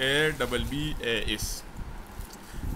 ABBAS।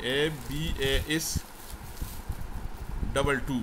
MOHDABBAS 22।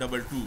22,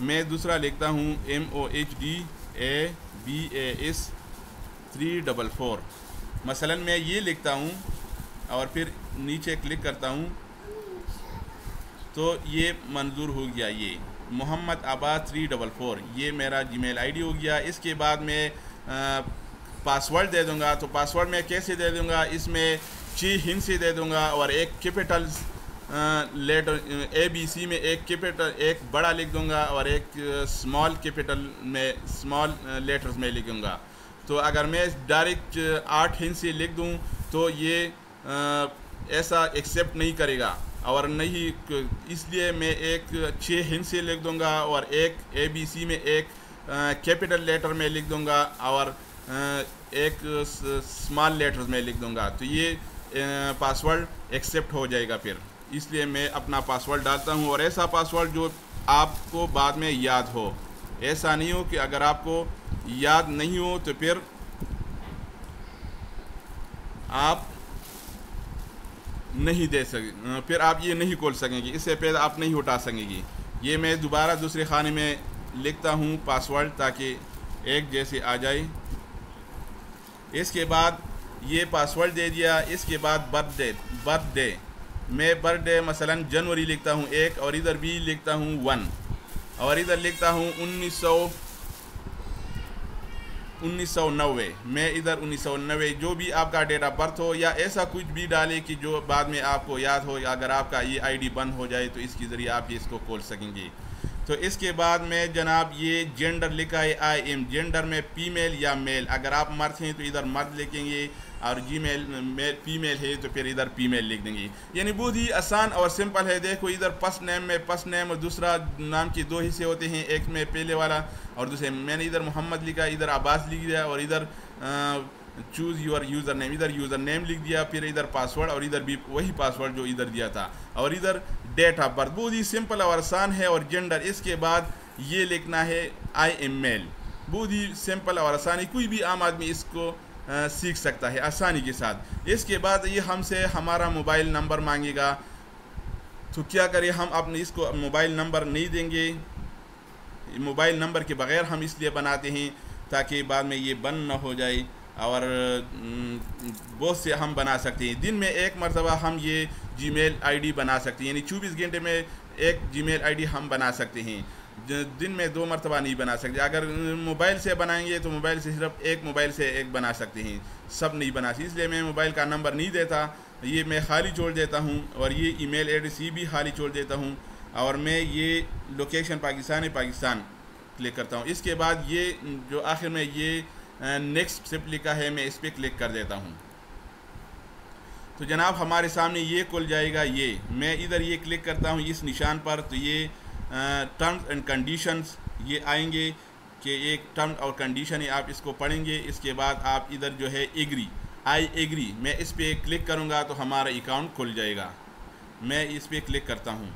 میں دوسرا لکھتا ہوں MOHDABAS344. مثلا میں یہ لکھتا ہوں اور پھر نیچے کلک کرتا ہوں تو یہ منظور ہو گیا. یہ محمد عباس 344 یہ میرا جی میل آئی ڈی ہو گیا. اس کے بعد میں پاسورڈ دے دوں گا. تو پاسورڈ میں کیسے دے دوں گا؟ اس میں 6 ہندسی دے دوں گا اور ایک کیپٹل لیٹر ABC میں ایک بڑا لکھ دوں گا اور ایک اسمال کیپٹل میں اسمال لیٹرز میں لکھوں گا. تو اگر میں ڈائریکٹ 8 ہندسی لکھ دوں تو یہ ایسا ایکسیپٹ نہیں کرے گا اور نہیں، اس لیے میں ایک 6 ہندسی لکھ دوں گا اور ایک ABC میں ایک کیپٹل لیٹر میں لکھ دوں گا اور ایک اسمال لیٹرز میں لکھ دوں گا. تو یہ پاسورڈ ایکسیپٹ ہو جائے گا. پھر اس لیے میں اپنا پاسورڈ ڈالتا ہوں اور ایسا پاسورڈ جو آپ کو بعد میں یاد ہو. ایسا نہیں ہو کہ اگر آپ کو یاد نہیں ہو تو پھر آپ نہیں دے سکیں، پھر آپ یہ نہیں کھول سکیں گے، اس سے پہلے آپ نہیں اٹھا سکیں گے. یہ میں دوبارہ دوسرے خانے میں لکھتا ہوں پاسورڈ تاکہ ایک جیسے آ جائے. اس کے بعد یہ پاسورڈ دے دیا. اس کے بعد برتھ ڈے میں برتھ ڈے مثلا جنوری لکھتا ہوں 1 اور ادھر بھی لکھتا ہوں 1 اور ادھر لکھتا ہوں 1990. میں ادھر 1990 جو بھی آپ کا ڈیٹ آف برتھ ہو یا ایسا کچھ بھی ڈالے کہ جو بعد میں آپ کو یاد ہو. اگر آپ کا یہ آئی ڈی بند ہو جائے تو اس کے ذریعے آپ اس کو کھول سکیں گے. تو اس کے بعد میں جناب یہ جینڈر لکھا ہے IM. جینڈر میں فیمیل یا میل. اگر آپ مرد ہیں تو ادھر مرد لکھیں گے اور جی میل فیمیل ہے تو پھر ادھر فیمیل لکھ دیں گے. یعنی بہت ہی آسان اور سمپل ہے. دیکھو ادھر فرسٹ نیم میں فرسٹ نیم اور دوسرا نام کے 2 حصے ہوتے ہیں، ایک میں پہلے والا اور دوسرے میں نے ادھر محمد لکھا، ادھر عباس لکھ دیا اور ادھر چوز یور یوزر نیم، ادھر یوزر نیم لکھ دیا، پھر ادھر پاسورڈ اور ادھر بھی وہی پاسورڈ جو ادھر دیا تھا اور ادھر ڈیٹ آف برتھ. بہت ہی سمپل اور آسان ہے. اور جینڈر اس کے بعد یہ لکھنا ہے IM میل. بہت ہی سمپل اور آسان ہے. کوئی بھی عام آدمی اس کو سیکھ سکتا ہے آسانی کے ساتھ. اس کے بعد یہ ہم سے ہمارا موبائل نمبر مانگے گا. تو کیا کریں، ہم اپنے اس کو موبائل نمبر نہیں دیں گے. موبائل نمبر کے بغیر ہم اس لیے بناتے ہیں تاکہ بعد میں یہ بند نہ ہو جائے اور بہت سے ہم بنا سکتے ہیں. دن میں ایک مرتبہ ہم یہ جی میل آئی ڈی بنا سکتے ہیں، یعنی 24 گھنٹے میں ایک جی میل آئی ڈی ہم بنا سکتے ہیں. دن میں 2 مرتبہ نہیں بنا سکتے. اگر موبائل سے بنائیں گے تو موبائل سے صرف ایک موبائل سے ایک بنا سکتے ہیں، سب نہیں بنا سکتے. اس لیے میں موبائل کا نمبر نہیں دیتا، یہ میں خالی چھوڑ دیتا ہوں اور یہ ای میل ایڈریس یہ بھی خالی چھوڑ دیتا ہوں اور میں یہ لوکیشن پاکستان کلک کرتا ہوں. اس کے بعد یہ جو آخر میں یہ نیکسٹ اسٹیپ لکھا ہے میں اس پہ کلک کر دیتا ہوں. تو جناب ہمارے سامنے یہ کھل جائے گا. یہ میں ادھر یہ کلک کرتا ہوں اس نشان پر تو یہ ٹرمز اینڈ کنڈیشنز یہ آئیں گے کہ ایک ٹرم اور کنڈیشن ہے، آپ اس کو پڑھیں گے. اس کے بعد آپ ادھر جو ہے آئی ایگری میں اس پہ کلک کروں گا تو ہمارا اکاؤنٹ کھل جائے گا. میں اس پہ کلک کرتا ہوں.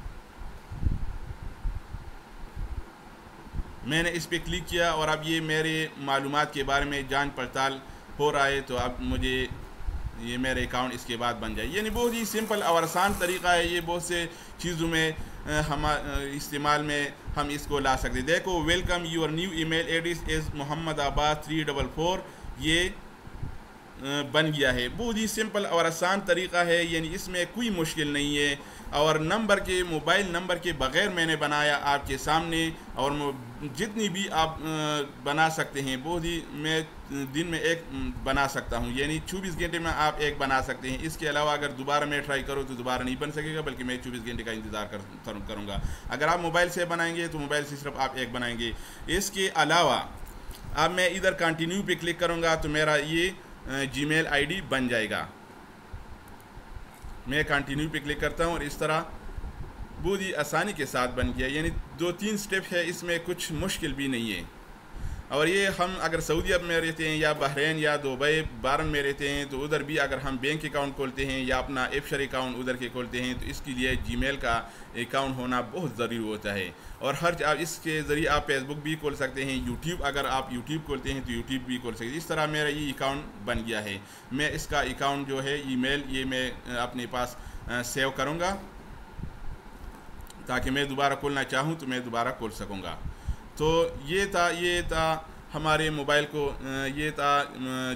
میں نے اس پہ کلک کیا اور اب یہ میرے معلومات کے بارے میں جانچ پڑتال ہو رہا ہے. تو اب مجھے یہ میرے اکاؤنٹ اس کے بعد بن جائے. یعنی بہت ہی سمپل اور آسان طریقہ ہے. یہ بہت سے چیزوں میں استعمال میں ہم اس کو لا سکتے. دیکھو welcome your new email address is Muhammad Abbas 344 یہ بن گیا ہے. بہت ہی سمپل اور آسان طریقہ ہے. یعنی اس میں کوئی مشکل نہیں ہے اور موبائل نمبر کے بغیر میں نے بنایا آپ کے سامنے. اور جتنی بھی آپ بنا سکتے ہیں بہت ہی میں دن میں ایک بنا سکتا ہوں. یعنی 24 گھنٹے میں آپ ایک بنا سکتے ہیں. اس کے علاوہ اگر دوبارہ میں ٹرائی کروں تو دوبارہ نہیں بن سکے گا بلکہ میں 24 گھنٹے کا انتظار کروں گا. اگر آپ موبائل سے بنائیں گے تو موبائل سے صرف آپ ایک بنائیں گے. اس کے علاوہ اب میں ادھر کنٹینیو پہ کلک کروں گا تو میرا یہ جی میل آئی ڈی بن جائے گا. میں کنٹینیو پہ کلک کرتا ہوں اور اس طرح بہت ہی آسانی کے ساتھ بن گیا. یعنی 2-3 سٹیپ ہے، اس میں کچھ مشکل بھی نہیں ہے. اور یہ ہم اگر سعودی عرب میں رہتے ہیں یا بحرین یا دبئی بارن میں رہتے ہیں تو ادھر بھی اگر ہم بینک اکاؤنٹ کھولتے ہیں یا اپنا ایفشر اکاؤنٹ ادھر کے کھولتے ہیں تو اس کے لیے جی میل کا اکاؤنٹ ہونا بہت ضروری ہوتا ہے. اور اس کے ذریعے آپ فیس بک بھی کھول سکتے ہیں. یوٹیوب اگر آپ یوٹیوب کھولتے ہیں تو یوٹیوب بھی کھول سکتے ہیں. اس طرح میرا یہ اکاؤنٹ بن گیا ہے. میں اس کا اکاؤنٹ جو ہے ای میل یہ میں اپنے پاس سیو کروں گا. تاکہ میں دوبارہ کھولنا چاہوں تو میں دوبارہ کھول سکوں گا۔ تو یہ تھا ہمارے موبائل کو یہ تھا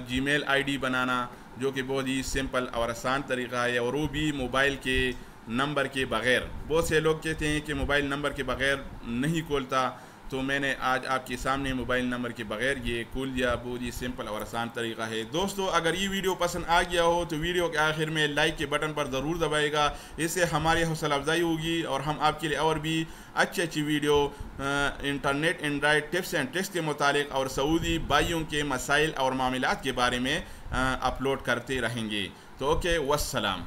جی میل آئی ڈی بنانا، جو کہ بہت ہی سمپل اور آسان طریقہ ہے، اور وہ بھی موبائل کے نمبر کے بغیر۔ بہت سے لوگ کہتے ہیں کہ موبائل نمبر کے بغیر نہیں کھولتا، تو میں نے آج آپ کے سامنے موبائل نمبر کے بغیر یہ کھول دیا۔ بہت ہی سمپل اور آسان طریقہ ہے۔ دوستو اگر یہ ویڈیو پسند آ گیا ہو تو ویڈیو کے آخر میں لائک کے بٹن پر ضرور دبائے گا، اس سے ہماری حوصلہ افزائی ہوگی اور ہم آپ کے لیے اور بھی اچھی video internet Android tips and tricks کے متعلق اور سعودی بھائیوں کے مسائل اور معاملات کے بارے میں اپلوڈ کرتے رہیں گے۔ تو اوکے، والسلام۔